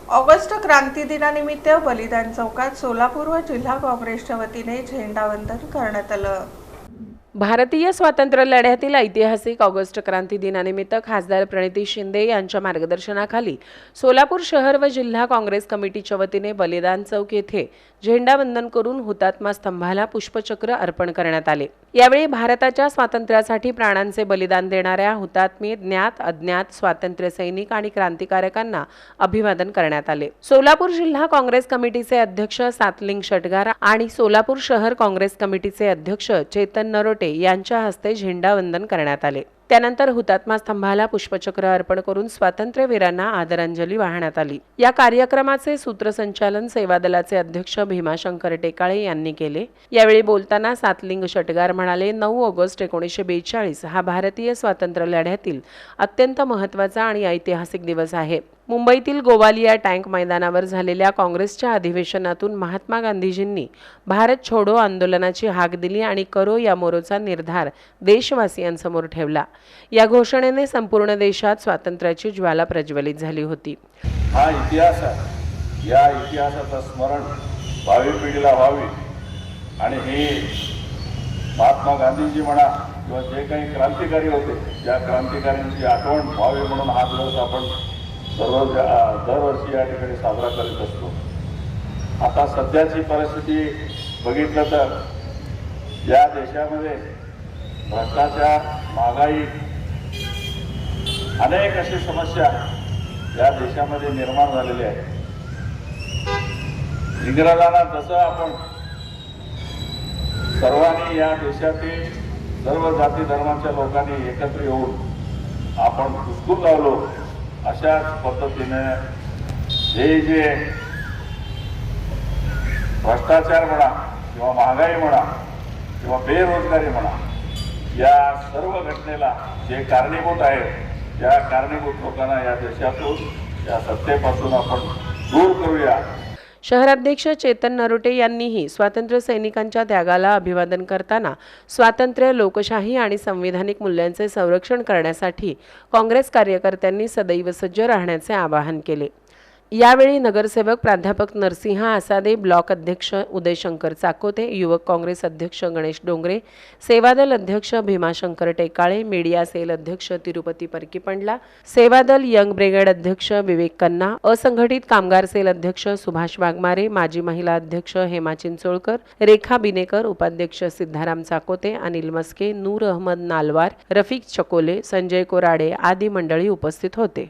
August क्रांती दिनानिमित्त बलिदान चौकात सोलापूर व जिल्हा काँग्रेसच्या वतीने झेंडावंदन करण्यात आलं। भारतीय स्वातंत्र्य लढ्यातील ऐतिहासिक ऑगस्ट क्रांती दिनानिमित्त खासदार प्रणिती शिंदे यांच्या मार्गदर्शनाखाली सोलापूर शहर व जिल्हा काँग्रेस कमिटीच्या वतीने बलिदान चौक येथे झेंडावंदन करून हुतात्मा स्तंभाला पुष्पचक्र अर्पण करण्यात आले। यावेळी भारताच्या स्वातंत्र्यासाठी प्राणांचे बलिदान देणाऱ्या हुतात्मे, ज्ञात अज्ञात स्वातंत्र्य सैनिक आणि क्रांतिकारकांना अभिवादन करण्यात आले। सोलापूर जिल्हा काँग्रेस कमिटीचे अध्यक्ष सातलिंग शटगार आणि सोलापूर शहर काँग्रेस कमिटीचे अध्यक्ष चेतन नरोटे यांच्या हस्ते झेंडावंदन करण्यात आले। त्यानंतर हुतात्मा स्तंभाला पुष्पचक्र अर्पण करून स्वातंत्र्यवीरांना आदरांजली वाहण्यात आली। या कार्यक्रमाचे सूत्रसंचालन सेवा दलाचे अध्यक्ष भीमाशंकर टेकाळे यांनी केले। यावेळी बोलताना सातलिंग शटगार म्हणाले, 9 ऑगस्ट 1942 हा भारतीय स्वातंत्र्य लढ्यातील अत्यंत महत्त्वाचा आणि ऐतिहासिक दिवस आहे। मुंबईतील गोवालिया टँक मैदानावर झालेल्या काँग्रेसच्या अधिवेशनातून महात्मा गांधीजींनी भारत छोडो आंदोलनाची हाक दिली आणि करो या मोरोचा निर्धार देशवासियांसमोर ठेवला। या घोषणेने संपूर्ण देशात स्वातंत्र्याची ज्वाला प्रज्वलित झाली होती। हा इतिहास आहे, या इतिहासाचं स्मरण भावी पिढीला व्हावे आणि हे महात्मा गांधीजी म्हणा किंवा जे काही क्रांतिकारी होते त्या क्रांतिकाऱ्यांची आठवण व्हावी म्हणून हा दिवस आपण दरवर्षी या ठिकाणी साजरा करीत असतो। आता सध्याची परिस्थिती बघितलं तर या देशामध्ये भ्रष्टाचार, महागाई, अनेक अशी समस्या या देशामध्ये निर्माण झालेल्या आहेत। इंग्रजांना जसं आपण सर्वांनी या देशातील सर्व जाती धर्माच्या लोकांनी एकत्र येऊन आपण हुसकून लावलो, अशाच पद्धतीने जे भ्रष्टाचार म्हणा किंवा महागाई म्हणा किंवा बेरोजगारी म्हणा, या सर्व घटनेला जे कारणीभूत आहेत त्या कारणीभूत लोकांना या देशातून, या सत्तेपासून आपण दूर करूया। शहराध्यक्ष चेतन नरोटे यांनीही स्वातंत्र्य सैनिकांच्या त्यागाला अभिवादन करताना स्वातंत्र्य, लोकशाही आणि संविधानिक मूल्यांचे संरक्षण करण्यासाठी काँग्रेस कार्यकर्त्यांनी सदैव सज्ज राहण्याचे आवाहन केले। यावेळी नगरसेवक प्राध्यापक नरसिंह आसादे, ब्लॉक अध्यक्ष उदयशंकर चाकोते, युवक काँग्रेस अध्यक्ष गणेश डोंगरे, सेवादल अध्यक्ष भीमाशंकर टेकाळे, मीडिया सेल अध्यक्ष तिरुपती परकीपंडला, सेवादल यंग ब्रिगेड अध्यक्ष विवेक कन्ना, असंघटित कामगार सेल अध्यक्ष सुभाष वाघमारे, माजी महिला अध्यक्ष हेमा चिंचोळकर, रेखा बिनेकर, उपाध्यक्ष सिद्धाराम चाकोते, अनिल मस्के, नूर अहमद नालवार, रफिक चकोले, संजय कोराडे आदी मंडळी उपस्थित होते।